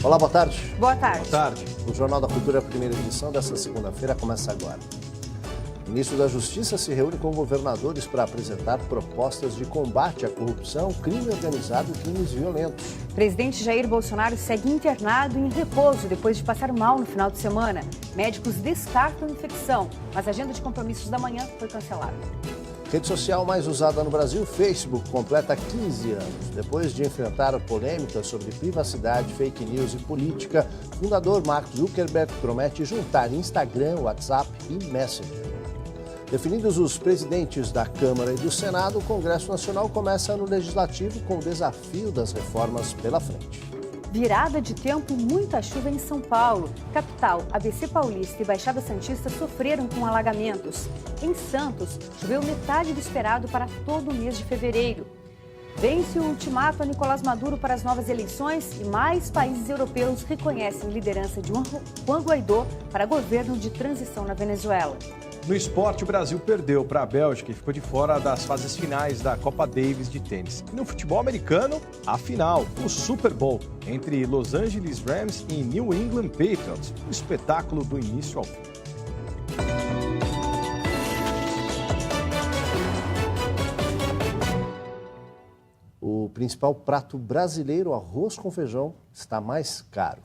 Olá, boa tarde. Boa tarde. Boa tarde. O Jornal da Cultura, a primeira edição desta segunda-feira, começa agora. O ministro da Justiça se reúne com governadores para apresentar propostas de combate à corrupção, crime organizado e crimes violentos. O presidente Jair Bolsonaro segue internado em repouso depois de passar mal no final de semana. Médicos descartam infecção, mas a agenda de compromissos da manhã foi cancelada. Rede social mais usada no Brasil, Facebook, completa 15 anos. Depois de enfrentar polêmicas sobre privacidade, fake news e política, o fundador Mark Zuckerberg promete juntar Instagram, WhatsApp e Messenger. Definidos os presidentes da Câmara e do Senado, o Congresso Nacional começa ano legislativo com o desafio das reformas pela frente. Virada de tempo e muita chuva em São Paulo. Capital, ABC Paulista e Baixada Santista sofreram com alagamentos. Em Santos, choveu metade do esperado para todo o mês de fevereiro. Vence o ultimato a Nicolás Maduro para as novas eleições e mais países europeus reconhecem a liderança de Juan Guaidó para governo de transição na Venezuela. No esporte, o Brasil perdeu para a Bélgica e ficou de fora das fases finais da Copa Davis de tênis. E no futebol americano, a final, o Super Bowl, entre Los Angeles Rams e New England Patriots. Um espetáculo do início ao fim. O principal prato brasileiro, arroz com feijão, está mais caro.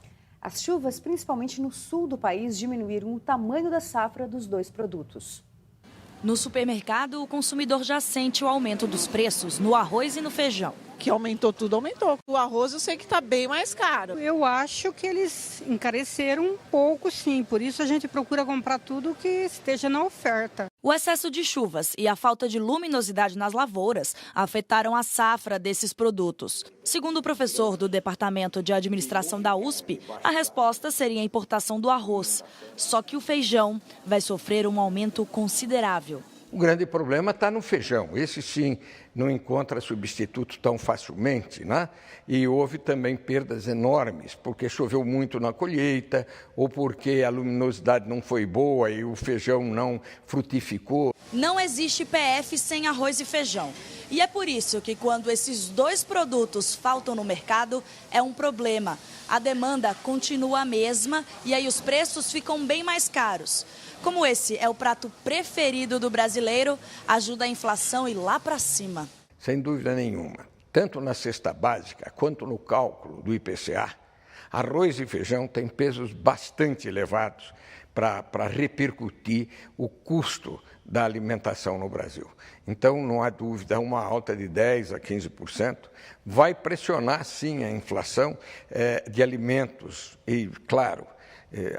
As chuvas, principalmente no sul do país, diminuíram o tamanho da safra dos dois produtos. No supermercado, o consumidor já sente o aumento dos preços no arroz e no feijão. Que aumentou tudo, aumentou. O arroz eu sei que está bem mais caro. Eu acho que eles encareceram um pouco, sim. Por isso a gente procura comprar tudo que esteja na oferta. O excesso de chuvas e a falta de luminosidade nas lavouras afetaram a safra desses produtos. Segundo o professor do Departamento de Administração da USP, a resposta seria a importação do arroz. Só que o feijão vai sofrer um aumento considerável. O grande problema está no feijão. Esse sim não encontra substituto tão facilmente, né? E houve também perdas enormes, porque choveu muito na colheita, ou porque a luminosidade não foi boa e o feijão não frutificou. Não existe PF sem arroz e feijão. E é por isso que quando esses dois produtos faltam no mercado, é um problema. A demanda continua a mesma e aí os preços ficam bem mais caros. Como esse é o prato preferido do brasileiro, ajuda a inflação a ir lá para cima. Sem dúvida nenhuma, tanto na cesta básica quanto no cálculo do IPCA, arroz e feijão têm pesos bastante elevados para repercutir o custo da alimentação no Brasil. Então, não há dúvida, uma alta de 10% a 15% vai pressionar, sim, a inflação de alimentos e, claro,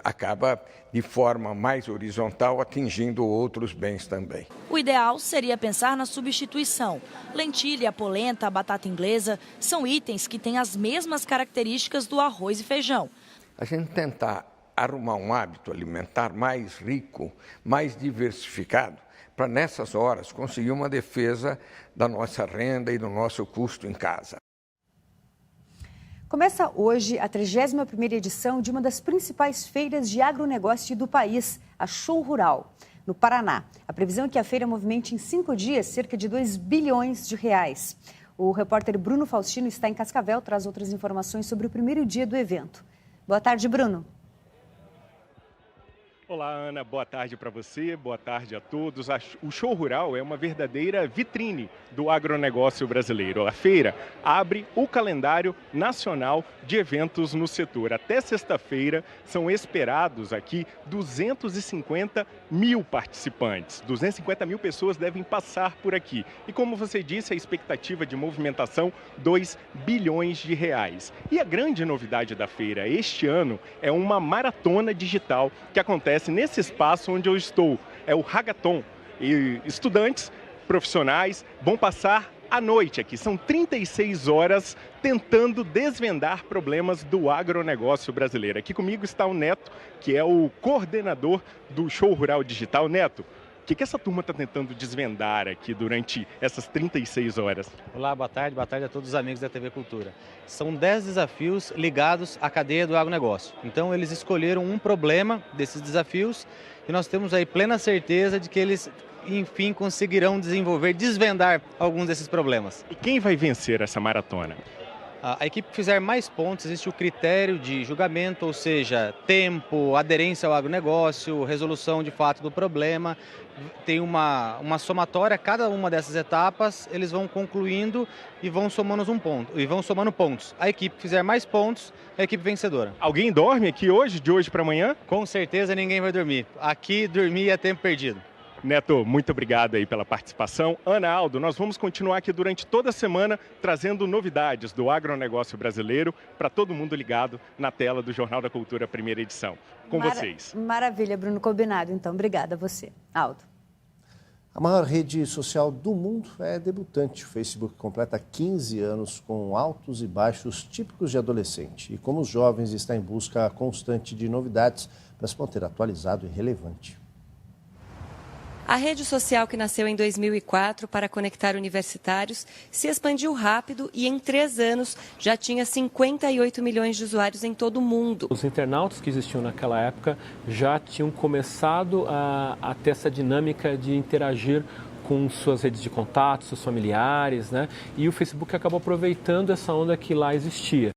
acaba de forma mais horizontal atingindo outros bens também. O ideal seria pensar na substituição. Lentilha, polenta, batata inglesa são itens que têm as mesmas características do arroz e feijão. A gente tentar arrumar um hábito alimentar mais rico, mais diversificado, para nessas horas conseguir uma defesa da nossa renda e do nosso custo em casa. Começa hoje a 31ª edição de uma das principais feiras de agronegócio do país, a Show Rural, no Paraná. A previsão é que a feira movimente em 5 dias cerca de 2 bilhões de reais. O repórter Bruno Faustino está em Cascavel, traz outras informações sobre o primeiro dia do evento. Boa tarde, Bruno. Olá, Ana. Boa tarde para você, boa tarde a todos. O Show Rural é uma verdadeira vitrine do agronegócio brasileiro. A feira abre o calendário nacional de eventos no setor. Até sexta-feira são esperados aqui 250 mil participantes. 250 mil pessoas devem passar por aqui. E como você disse, a expectativa de movimentação, 2 bilhões de reais. E a grande novidade da feira este ano é uma maratona digital que acontece nesse espaço onde eu estou, é o Hackathon. E estudantes, profissionais vão passar a noite aqui. São 36 horas tentando desvendar problemas do agronegócio brasileiro. Aqui comigo está o Neto, que é o coordenador do Show Rural Digital. Neto, o que essa turma está tentando desvendar aqui durante essas 36 horas? Olá, boa tarde a todos os amigos da TV Cultura. São 10 desafios ligados à cadeia do agronegócio. Então eles escolheram um problema desses desafios e nós temos aí plena certeza de que eles, enfim, conseguirão desvendar alguns desses problemas. E quem vai vencer essa maratona? A equipe que fizer mais pontos, existe o critério de julgamento, ou seja, tempo, aderência ao agronegócio, resolução de fato do problema. Tem uma somatória, cada uma dessas etapas, eles vão concluindo e vão somando pontos. A equipe que fizer mais pontos é a equipe vencedora. Alguém dorme aqui hoje, de hoje para amanhã? Com certeza ninguém vai dormir. Aqui, dormir é tempo perdido. Neto, muito obrigado aí pela participação. Ana Aldo, nós vamos continuar aqui durante toda a semana trazendo novidades do agronegócio brasileiro para todo mundo ligado na tela do Jornal da Cultura, primeira edição. Com vocês. Maravilha, Bruno, combinado. Então, obrigada a você. Aldo. A maior rede social do mundo é debutante. O Facebook completa 15 anos com altos e baixos típicos de adolescente. E como os jovens estão em busca constante de novidades para se manter atualizado e relevante. A rede social, que nasceu em 2004 para conectar universitários, se expandiu rápido e em 3 anos já tinha 58 milhões de usuários em todo o mundo. Os internautas que existiam naquela época já tinham começado a ter essa dinâmica de interagir com suas redes de contato, seus familiares, né? E o Facebook acabou aproveitando essa onda que lá existia.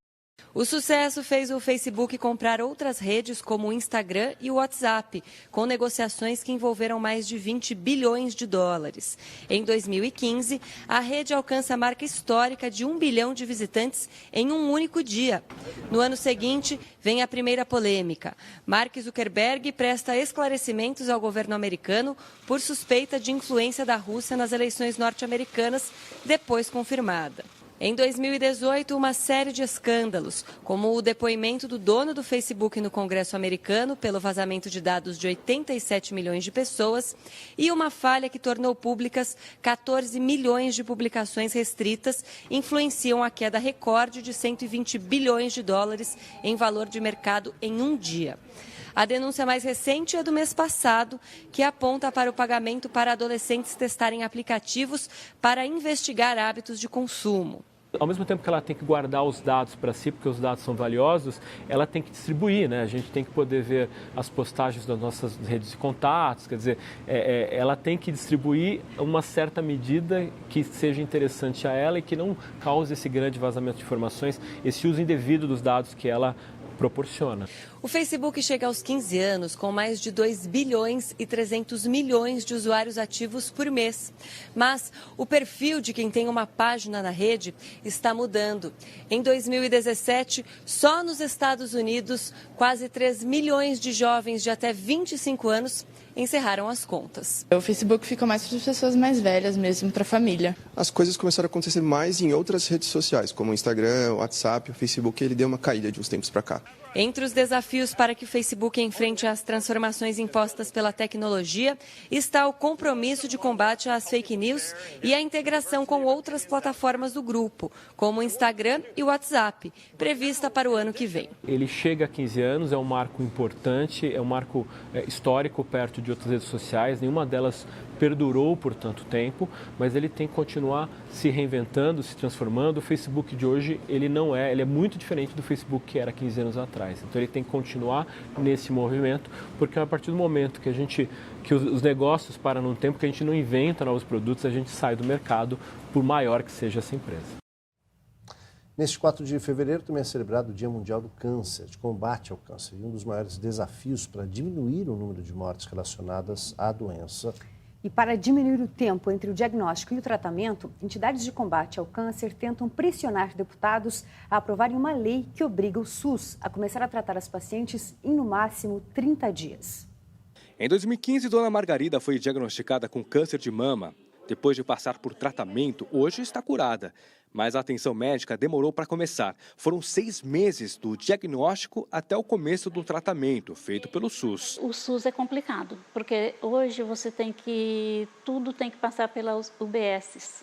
O sucesso fez o Facebook comprar outras redes como o Instagram e o WhatsApp, com negociações que envolveram mais de 20 bilhões de dólares. Em 2015, a rede alcança a marca histórica de 1 bilhão de visitantes em um único dia. No ano seguinte, vem a primeira polêmica. Mark Zuckerberg presta esclarecimentos ao governo americano por suspeita de influência da Rússia nas eleições norte-americanas, depois confirmada. Em 2018, uma série de escândalos, como o depoimento do dono do Facebook no Congresso americano pelo vazamento de dados de 87 milhões de pessoas e uma falha que tornou públicas 14 milhões de publicações restritas, influenciam a queda recorde de 120 bilhões de dólares em valor de mercado em um dia. A denúncia mais recente é do mês passado, que aponta para o pagamento para adolescentes testarem aplicativos para investigar hábitos de consumo. Ao mesmo tempo que ela tem que guardar os dados para si, porque os dados são valiosos, ela tem que distribuir, né? A gente tem que poder ver as postagens das nossas redes de contatos, quer dizer, ela tem que distribuir uma certa medida que seja interessante a ela e que não cause esse grande vazamento de informações, esse uso indevido dos dados que ela proporciona. O Facebook chega aos 15 anos com mais de 2 bilhões e 300 milhões de usuários ativos por mês. Mas o perfil de quem tem uma página na rede está mudando. Em 2017, só nos Estados Unidos, quase 3 milhões de jovens de até 25 anos encerraram as contas. O Facebook fica mais para as pessoas mais velhas mesmo, para a família. As coisas começaram a acontecer mais em outras redes sociais, como o Instagram, o WhatsApp, o Facebook, ele deu uma caída de uns tempos para cá. Entre os desafios para que o Facebook enfrente as transformações impostas pela tecnologia está o compromisso de combate às fake news e a integração com outras plataformas do grupo, como o Instagram e o WhatsApp, prevista para o ano que vem. Ele chega a 15 anos, é um marco importante, é um marco histórico perto de outras redes sociais, nenhuma delas perdurou por tanto tempo, mas ele tem que continuar se reinventando, se transformando. O Facebook de hoje, ele é muito diferente do Facebook que era 15 anos atrás. Então ele tem que continuar nesse movimento, porque a partir do momento que os negócios param num tempo, que a gente não inventa novos produtos, a gente sai do mercado, por maior que seja essa empresa. Neste 4 de fevereiro também é celebrado o Dia Mundial do Câncer, de combate ao câncer. E um dos maiores desafios para diminuir o número de mortes relacionadas à doença. E para diminuir o tempo entre o diagnóstico e o tratamento, entidades de combate ao câncer tentam pressionar deputados a aprovarem uma lei que obriga o SUS a começar a tratar as pacientes em, no máximo, 30 dias. Em 2015, Dona Margarida foi diagnosticada com câncer de mama. Depois de passar por tratamento, hoje está curada. Mas a atenção médica demorou para começar. Foram 6 meses do diagnóstico até o começo do tratamento, feito pelo SUS. O SUS é complicado, porque hoje tudo tem que passar pelas UBSs.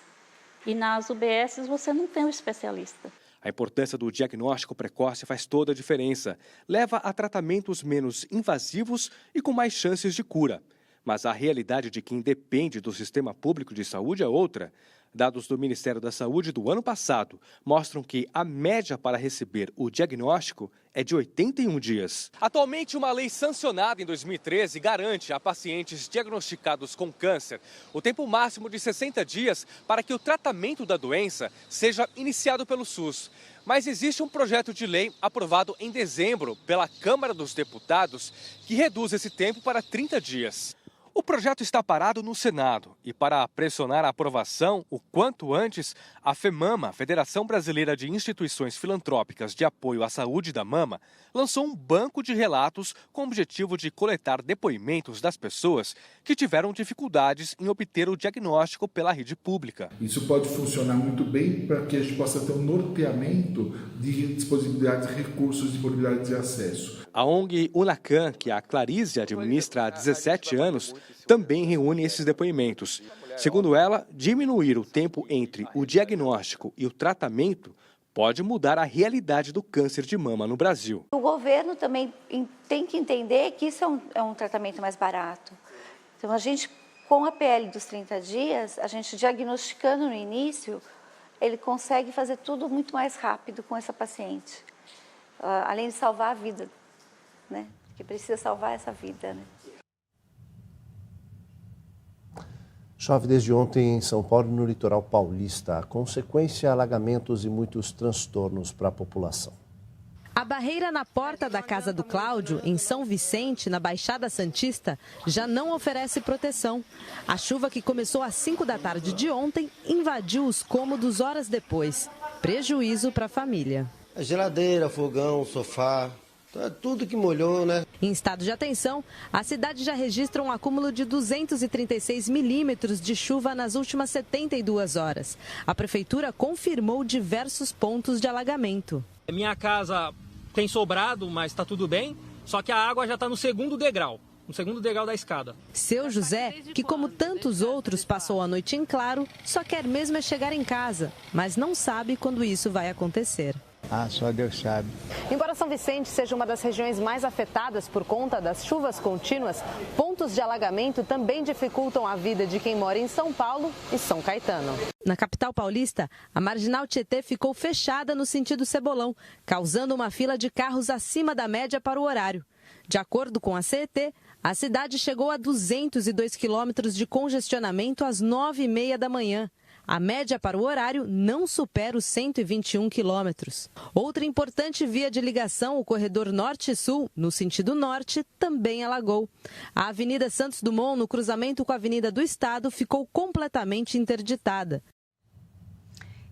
E nas UBSs você não tem um especialista. A importância do diagnóstico precoce faz toda a diferença. Leva a tratamentos menos invasivos e com mais chances de cura. Mas a realidade de quem depende do sistema público de saúde é outra. Dados do Ministério da Saúde do ano passado mostram que a média para receber o diagnóstico é de 81 dias. Atualmente, uma lei sancionada em 2013 garante a pacientes diagnosticados com câncer o tempo máximo de 60 dias para que o tratamento da doença seja iniciado pelo SUS. Mas existe um projeto de lei aprovado em dezembro pela Câmara dos Deputados que reduz esse tempo para 30 dias. O projeto está parado no Senado e, para pressionar a aprovação o quanto antes, a FEMAMA, Federação Brasileira de Instituições Filantrópicas de Apoio à Saúde da Mama, lançou um banco de relatos com o objetivo de coletar depoimentos das pessoas que tiveram dificuldades em obter o diagnóstico pela rede pública. Isso pode funcionar muito bem para que a gente possa ter um norteamento de disponibilidade de recursos, disponibilidade de acesso. A ONG Unacan, que a Clarice administra há 17 anos, também reúne esses depoimentos. Segundo ela, diminuir o tempo entre o diagnóstico e o tratamento pode mudar a realidade do câncer de mama no Brasil. O governo também tem que entender que isso é um tratamento mais barato. Então, a gente, com a PL dos 30 dias, a gente diagnosticando no início, ele consegue fazer tudo muito mais rápido com essa paciente. Além de salvar a vida, né? Que precisa salvar essa vida, né? Chove desde ontem em São Paulo e no litoral paulista. A consequência, alagamentos e muitos transtornos para a população. A barreira na porta da casa do Cláudio, em São Vicente, na Baixada Santista, já não oferece proteção. A chuva que começou às 5 da tarde de ontem invadiu os cômodos horas depois. Prejuízo para a família. A geladeira, fogão, sofá, tudo que molhou, né? Em estado de atenção, a cidade já registra um acúmulo de 236 milímetros de chuva nas últimas 72 horas. A prefeitura confirmou diversos pontos de alagamento. Minha casa tem sobrado, mas está tudo bem, só que a água já está no segundo degrau da escada. Seu José, que como tantos outros passou a noite em claro, só quer mesmo é chegar em casa, mas não sabe quando isso vai acontecer. Só Deus sabe. Embora São Vicente seja uma das regiões mais afetadas por conta das chuvas contínuas, pontos de alagamento também dificultam a vida de quem mora em São Paulo e São Caetano. Na capital paulista, a Marginal Tietê ficou fechada no sentido Cebolão, causando uma fila de carros acima da média para o horário. De acordo com a CET, a cidade chegou a 202 quilômetros de congestionamento às 9h30 da manhã. A média para o horário não supera os 121 quilômetros. Outra importante via de ligação, o corredor norte-sul, no sentido norte, também alagou. A Avenida Santos Dumont, no cruzamento com a Avenida do Estado, ficou completamente interditada.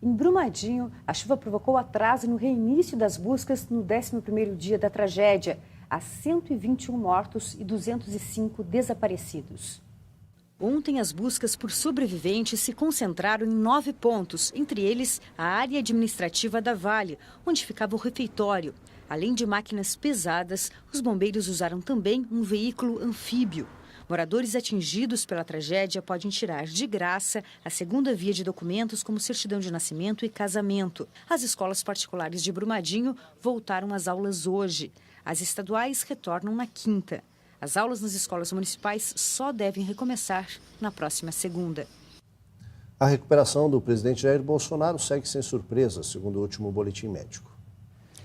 Em Brumadinho, a chuva provocou atraso no reinício das buscas no 11º dia da tragédia. Há 121 mortos e 205 desaparecidos. Ontem, as buscas por sobreviventes se concentraram em 9 pontos, entre eles a área administrativa da Vale, onde ficava o refeitório. Além de máquinas pesadas, os bombeiros usaram também um veículo anfíbio. Moradores atingidos pela tragédia podem tirar de graça a segunda via de documentos como certidão de nascimento e casamento. As escolas particulares de Brumadinho voltaram às aulas hoje. As estaduais retornam na quinta. As aulas nas escolas municipais só devem recomeçar na próxima segunda. A recuperação do presidente Jair Bolsonaro segue sem surpresas, segundo o último boletim médico.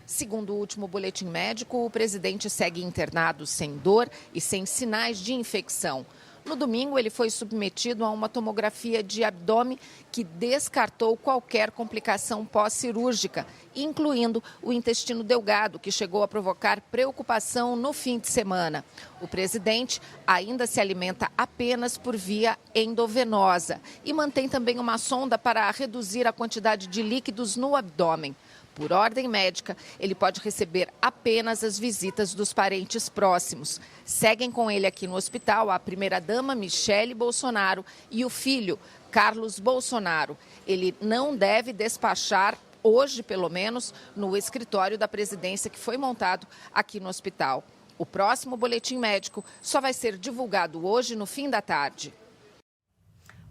Segundo o último boletim médico, o presidente segue internado sem dor e sem sinais de infecção. No domingo, ele foi submetido a uma tomografia de abdômen que descartou qualquer complicação pós-cirúrgica, incluindo o intestino delgado, que chegou a provocar preocupação no fim de semana. O presidente ainda se alimenta apenas por via endovenosa e mantém também uma sonda para reduzir a quantidade de líquidos no abdômen. Por ordem médica, ele pode receber apenas as visitas dos parentes próximos. Seguem com ele aqui no hospital a primeira-dama Michele Bolsonaro e o filho, Carlos Bolsonaro. Ele não deve despachar, hoje pelo menos, no escritório da presidência que foi montado aqui no hospital. O próximo boletim médico só vai ser divulgado hoje no fim da tarde.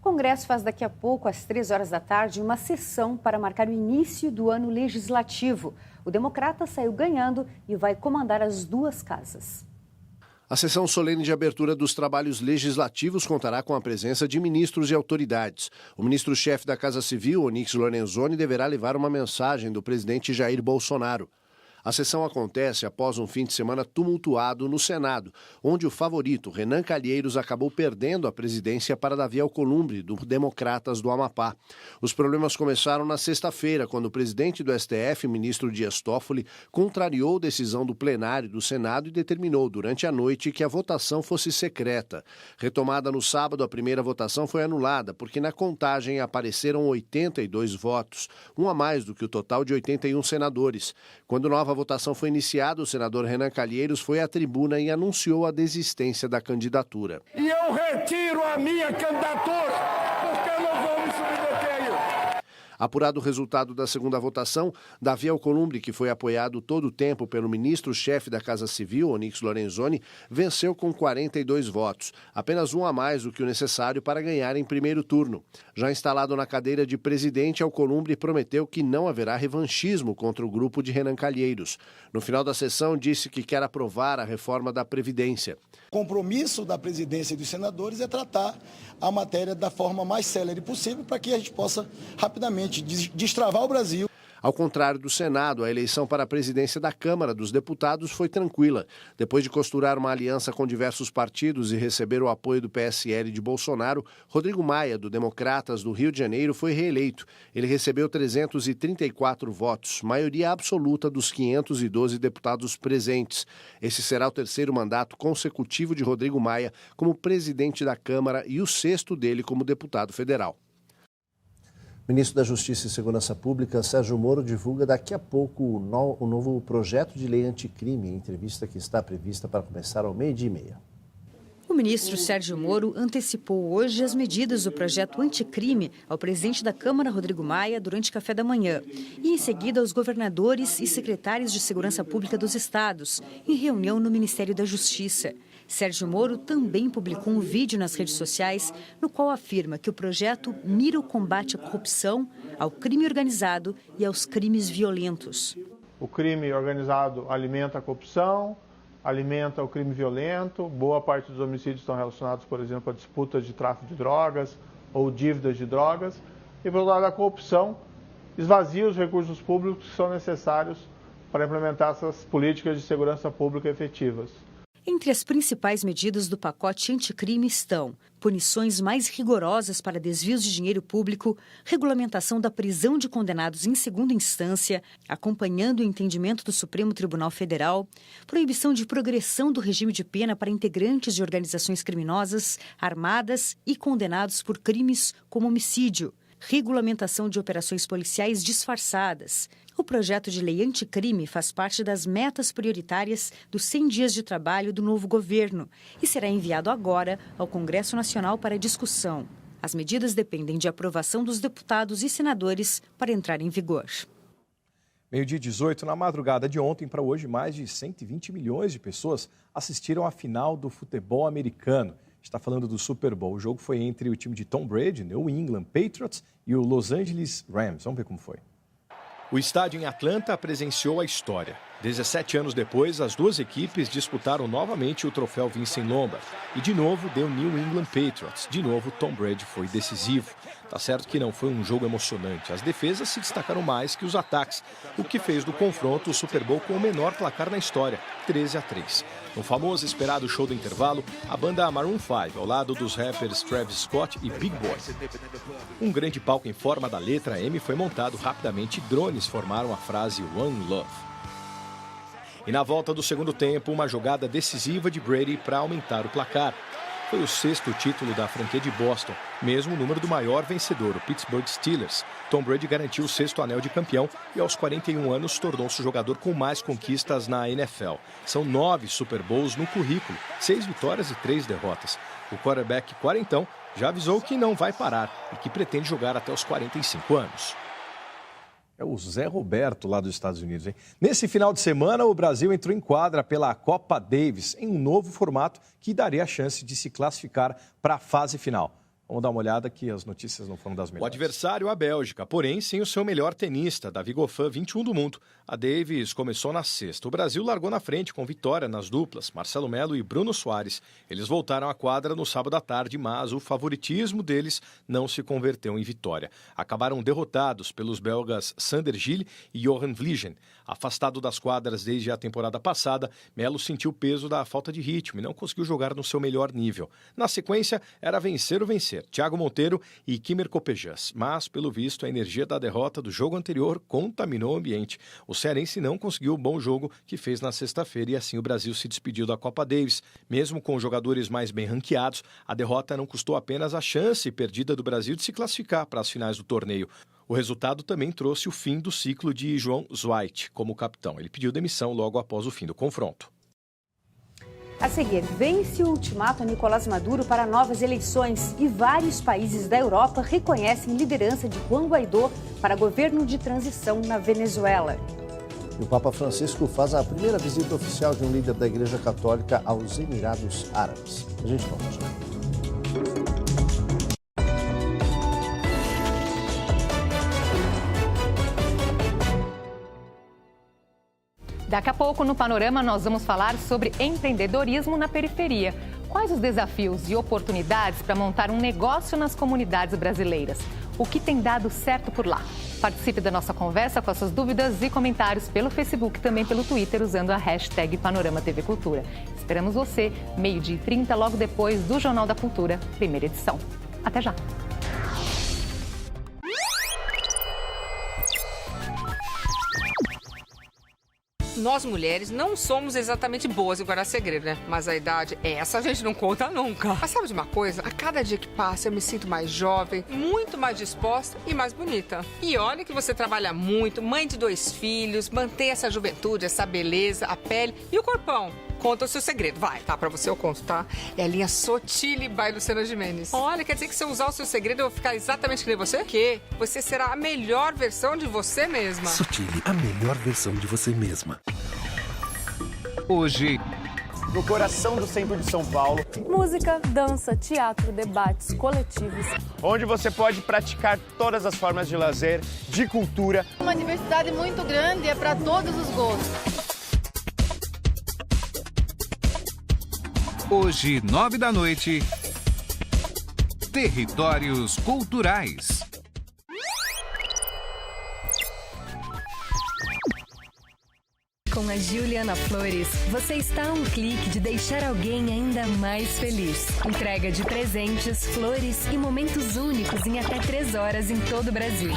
O Congresso faz daqui a pouco, às 3 horas da tarde, uma sessão para marcar o início do ano legislativo. O democrata saiu ganhando e vai comandar as duas casas. A sessão solene de abertura dos trabalhos legislativos contará com a presença de ministros e autoridades. O ministro-chefe da Casa Civil, Onyx Lorenzoni, deverá levar uma mensagem do presidente Jair Bolsonaro. A sessão acontece após um fim de semana tumultuado no Senado, onde o favorito, Renan Calheiros, acabou perdendo a presidência para Davi Alcolumbre, do Democratas do Amapá. Os problemas começaram na sexta-feira, quando o presidente do STF, ministro Dias Toffoli, contrariou decisão do plenário do Senado e determinou durante a noite que a votação fosse secreta. Retomada no sábado, a primeira votação foi anulada, porque na contagem apareceram 82 votos, um a mais do que o total de 81 senadores. Quando nova votação foi iniciada, o senador Renan Calheiros foi à tribuna e anunciou a desistência da candidatura. E eu retiro a minha candidatura, porque eu não vou me submeter a isso. Apurado o resultado da segunda votação, Davi Alcolumbre, que foi apoiado todo o tempo pelo ministro-chefe da Casa Civil, Onyx Lorenzoni, venceu com 42 votos, apenas um a mais do que o necessário para ganhar em primeiro turno. Já instalado na cadeira de presidente, Alcolumbre prometeu que não haverá revanchismo contra o grupo de Renan Calheiros. No final da sessão, disse que quer aprovar a reforma da Previdência. O compromisso da presidência e dos senadores é tratar a matéria da forma mais célere possível para que a gente possa rapidamente destravar o Brasil. Ao contrário do Senado, a eleição para a presidência da Câmara dos Deputados foi tranquila. Depois de costurar uma aliança com diversos partidos e receber o apoio do PSL de Bolsonaro, Rodrigo Maia, do Democratas do Rio de Janeiro, foi reeleito. Ele recebeu 334 votos, maioria absoluta dos 512 deputados presentes. Esse será o terceiro mandato consecutivo de Rodrigo Maia como presidente da Câmara e o sexto dele como deputado federal. O ministro da Justiça e Segurança Pública, Sérgio Moro, divulga daqui a pouco o novo projeto de lei anticrime, entrevista que está prevista para começar ao 12h30. O ministro Sérgio Moro antecipou hoje as medidas do projeto anticrime ao presidente da Câmara, Rodrigo Maia, durante café da manhã, e em seguida aos governadores e secretários de Segurança Pública dos estados, em reunião no Ministério da Justiça. Sérgio Moro também publicou um vídeo nas redes sociais no qual afirma que o projeto mira o combate à corrupção, ao crime organizado e aos crimes violentos. O crime organizado alimenta a corrupção, alimenta o crime violento. Boa parte dos homicídios estão relacionados, por exemplo, a disputas de tráfico de drogas ou dívidas de drogas. E, pelo lado da corrupção, esvazia os recursos públicos que são necessários para implementar essas políticas de segurança pública efetivas. Entre as principais medidas do pacote anticrime estão punições mais rigorosas para desvios de dinheiro público, regulamentação da prisão de condenados em segunda instância, acompanhando o entendimento do Supremo Tribunal Federal, proibição de progressão do regime de pena para integrantes de organizações criminosas, armadas e condenados por crimes como homicídio, regulamentação de operações policiais disfarçadas. O projeto de lei anticrime faz parte das metas prioritárias dos 100 dias de trabalho do novo governo e será enviado agora ao Congresso Nacional para discussão. As medidas dependem de aprovação dos deputados e senadores para entrar em vigor. 12h18, na madrugada de ontem para hoje, mais de 120 milhões de pessoas assistiram à final do futebol americano. Está falando do Super Bowl. O jogo foi entre o time de Tom Brady, New England Patriots, e o Los Angeles Rams. Vamos ver como foi. O estádio em Atlanta presenciou a história. 17 anos depois, as duas equipes disputaram novamente o troféu Vince Lombardi. E de novo deu New England Patriots. De novo, Tom Brady foi decisivo. Tá certo que não foi um jogo emocionante. As defesas se destacaram mais que os ataques, o que fez do confronto o Super Bowl com o menor placar na história, 13-3. No famoso e esperado show do intervalo, a banda Maroon 5, ao lado dos rappers Travis Scott e Big Boy. Um grande palco em forma da letra M foi montado rapidamente e drones formaram a frase One Love. E na volta do segundo tempo, uma jogada decisiva de Brady para aumentar o placar. Foi o 6º título da franquia de Boston, mesmo o número do maior vencedor, o Pittsburgh Steelers. Tom Brady garantiu o 6º anel de campeão e aos 41 anos tornou-se o jogador com mais conquistas na NFL. São 9 Super Bowls no currículo, 6 vitórias e 3 derrotas. O quarterback quarentão já avisou que não vai parar e que pretende jogar até os 45 anos. É o Zé Roberto lá dos Estados Unidos, hein? Nesse final de semana, o Brasil entrou em quadra pela Copa Davis em um novo formato que daria a chance de se classificar para a fase final. Vamos dar uma olhada que as notícias não foram das melhores. O adversário, a Bélgica, porém sem o seu melhor tenista, Davi Goffin, 21 do mundo. A Davis começou na sexta. O Brasil largou na frente com vitória nas duplas, Marcelo Melo e Bruno Soares. Eles voltaram à quadra no sábado à tarde, mas o favoritismo deles não se converteu em vitória. Acabaram derrotados pelos belgas Sander Gilles e Johan Vliegen. Afastado das quadras desde a temporada passada, Melo sentiu o peso da falta de ritmo e não conseguiu jogar no seu melhor nível. Na sequência, era vencer ou vencer. Thiago Monteiro e Kimer Kopejas. Mas, pelo visto, a energia da derrota do jogo anterior contaminou o ambiente. O cearense não conseguiu o bom jogo que fez na sexta-feira e assim o Brasil se despediu da Copa Davis. Mesmo com os jogadores mais bem ranqueados, a derrota não custou apenas a chance perdida do Brasil de se classificar para as finais do torneio. O resultado também trouxe o fim do ciclo de João Zweit como capitão. Ele pediu demissão logo após o fim do confronto. A seguir, vence o ultimato a Nicolás Maduro para novas eleições e vários países da Europa reconhecem liderança de Juan Guaidó para governo de transição na Venezuela. E o Papa Francisco faz a primeira visita oficial de um líder da Igreja Católica aos Emirados Árabes. A gente vamos lá. Daqui a pouco, no Panorama, nós vamos falar sobre empreendedorismo na periferia. Quais os desafios e oportunidades para montar um negócio nas comunidades brasileiras? O que tem dado certo por lá? Participe da nossa conversa com as suas dúvidas e comentários pelo Facebook e também pelo Twitter, usando a hashtag Panorama TV Cultura. Esperamos você, 12h30, logo depois do Jornal da Cultura, primeira edição. Até já! Nós mulheres não somos exatamente boas em guardar segredo, né? Mas a idade, essa a gente não conta nunca. Mas sabe de uma coisa? A cada dia que passa eu me sinto mais jovem, muito mais disposta e mais bonita. E olha que você trabalha muito, mãe de 2 filhos, mantém essa juventude, essa beleza, a pele e o corpão. Conta o seu segredo, vai, tá? Pra você eu conto, tá? É a linha Sotile by Luciana Gimenez. Olha, quer dizer que se eu usar o seu segredo eu vou ficar exatamente que nem você? Que você será a melhor versão de você mesma. Sotile, a melhor versão de você mesma. Hoje, no coração do centro de São Paulo. Música, dança, teatro, debates coletivos. Onde você pode praticar todas as formas de lazer, de cultura. Uma diversidade muito grande, é para todos os gostos. Hoje, 21h, Territórios Culturais. Com a Juliana Flores, você está a um clique de deixar alguém ainda mais feliz. Entrega de presentes, flores e momentos únicos em até 3 horas em todo o Brasil.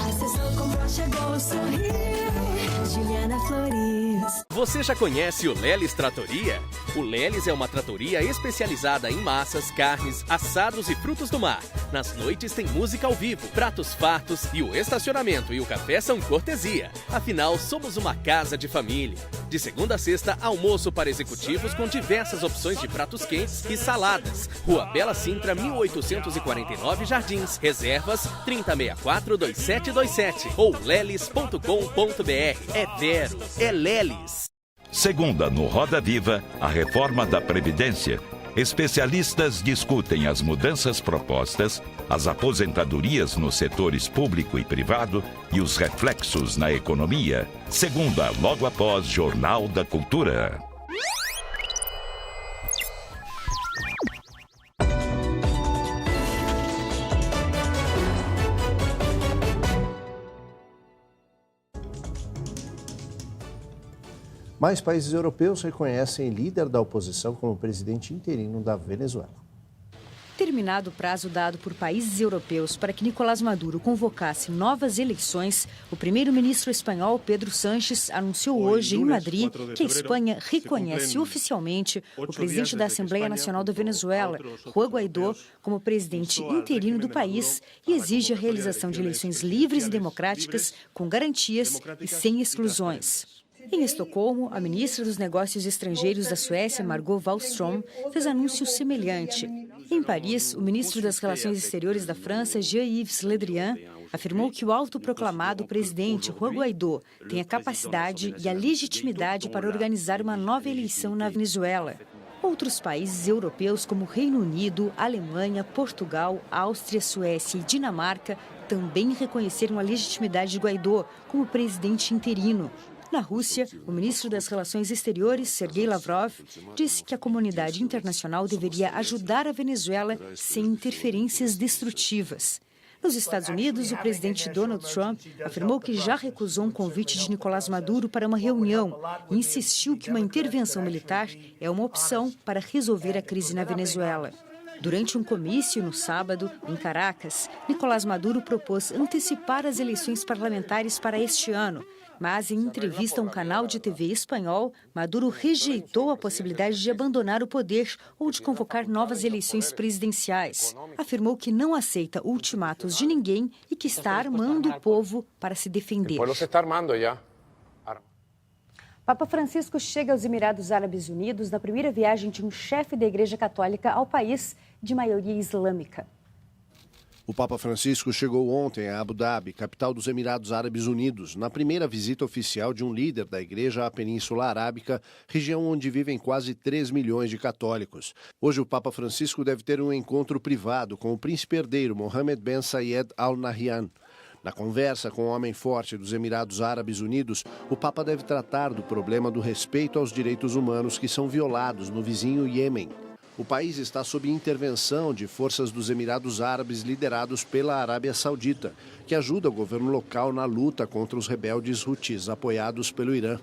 Juliana Flores. Você já conhece o Lelis Tratoria? O Lelis é uma tratoria especializada em massas, carnes, assados e frutos do mar. Nas noites tem música ao vivo, pratos fartos e o estacionamento e o café são cortesia. Afinal, somos uma casa de família. De segunda a sexta, almoço para executivos com diversas opções de pratos quentes e saladas. Rua Bela Sintra, 1849 Jardins. Reservas 3064-2727 ou lelis.com.br. É Vero, é Lelis. Segunda, no Roda Viva, a reforma da Previdência. Especialistas discutem as mudanças propostas, as aposentadorias nos setores público e privado e os reflexos na economia. Segunda, logo após Jornal da Cultura. Mais países europeus reconhecem líder da oposição como presidente interino da Venezuela. Terminado o prazo dado por países europeus para que Nicolás Maduro convocasse novas eleições, o primeiro-ministro espanhol Pedro Sánchez anunciou hoje em Madrid que a Espanha reconhece oficialmente o presidente da Assembleia Nacional da Venezuela, Juan Guaidó, como presidente interino do país e exige a realização de eleições livres e democráticas, com garantias e sem exclusões. Em Estocolmo, a ministra dos Negócios Estrangeiros da Suécia, Margot Wallström, fez anúncio semelhante. Em Paris, o ministro das Relações Exteriores da França, Jean-Yves Le Drian, afirmou que o autoproclamado presidente Juan Guaidó tem a capacidade e a legitimidade para organizar uma nova eleição na Venezuela. Outros países europeus como Reino Unido, Alemanha, Portugal, Áustria, Suécia e Dinamarca também reconheceram a legitimidade de Guaidó como presidente interino. Na Rússia, o ministro das Relações Exteriores, Sergei Lavrov, disse que a comunidade internacional deveria ajudar a Venezuela sem interferências destrutivas. Nos Estados Unidos, o presidente Donald Trump afirmou que já recusou um convite de Nicolás Maduro para uma reunião e insistiu que uma intervenção militar é uma opção para resolver a crise na Venezuela. Durante um comício no sábado, em Caracas, Nicolás Maduro propôs antecipar as eleições parlamentares para este ano. Mas, em entrevista a um canal de TV espanhol, Maduro rejeitou a possibilidade de abandonar o poder ou de convocar novas eleições presidenciais. Afirmou que não aceita ultimatos de ninguém e que está armando o povo para se defender. Papa Francisco chega aos Emirados Árabes Unidos na primeira viagem de um chefe da Igreja Católica ao país de maioria islâmica. O Papa Francisco chegou ontem a Abu Dhabi, capital dos Emirados Árabes Unidos, na primeira visita oficial de um líder da Igreja à Península Arábica, região onde vivem quase 3 milhões de católicos. Hoje o Papa Francisco deve ter um encontro privado com o príncipe herdeiro Mohammed bin Zayed Al Nahyan. Na conversa com o homem forte dos Emirados Árabes Unidos, o Papa deve tratar do problema do respeito aos direitos humanos que são violados no vizinho Iêmen. O país está sob intervenção de forças dos Emirados Árabes liderados pela Arábia Saudita, que ajuda o governo local na luta contra os rebeldes Houthis, apoiados pelo Irã.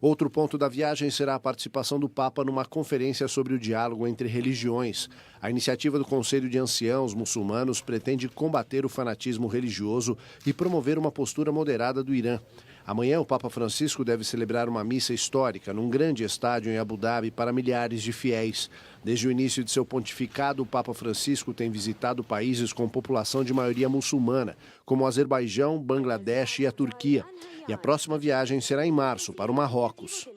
Outro ponto da viagem será a participação do Papa numa conferência sobre o diálogo entre religiões. A iniciativa do Conselho de Anciãos Muçulmanos pretende combater o fanatismo religioso e promover uma postura moderada do Irã. Amanhã, o Papa Francisco deve celebrar uma missa histórica num grande estádio em Abu Dhabi para milhares de fiéis. Desde o início de seu pontificado, o Papa Francisco tem visitado países com população de maioria muçulmana, como o Azerbaijão, Bangladesh e a Turquia. E a próxima viagem será em março, para o Marrocos.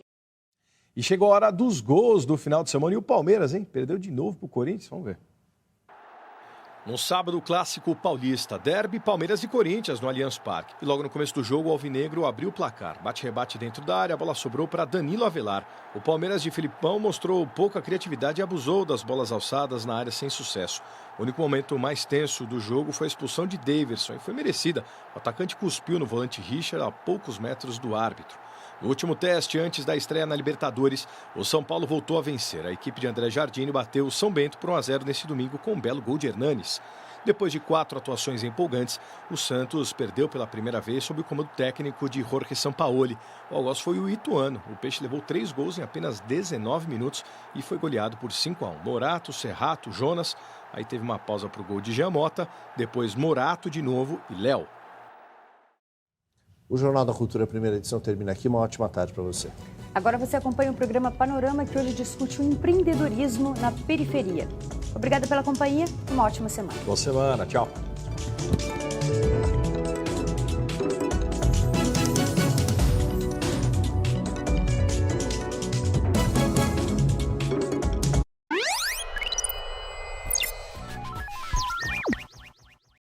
E chegou a hora dos gols do final de semana. E o Palmeiras, hein? Perdeu de novo para o Corinthians. Vamos ver. No sábado, o clássico paulista, derby Palmeiras e Corinthians no Allianz Parque. E logo no começo do jogo, o alvinegro abriu o placar. Bate-rebate dentro da área, a bola sobrou para Danilo Avelar. O Palmeiras de Filipão mostrou pouca criatividade e abusou das bolas alçadas na área sem sucesso. O único momento mais tenso do jogo foi a expulsão de Daverson e foi merecida. O atacante cuspiu no volante Richard a poucos metros do árbitro. No último teste, antes da estreia na Libertadores, o São Paulo voltou a vencer. A equipe de André Jardine bateu o São Bento por 1-0 nesse domingo com um belo gol de Hernanes. Depois de 4 atuações empolgantes, o Santos perdeu pela primeira vez sob o comando técnico de Jorge Sampaoli. O algoz foi o ituano. O Peixe levou 3 gols em apenas 19 minutos e foi goleado por 5-1. Morato, Serrato, Jonas. Aí teve uma pausa para o gol de Jean Mota, depois Morato de novo e Léo. O Jornal da Cultura, primeira edição, termina aqui. Uma ótima tarde para você. Agora você acompanha o programa Panorama, que hoje discute o empreendedorismo na periferia. Obrigada pela companhia e uma ótima semana. Boa semana. Tchau.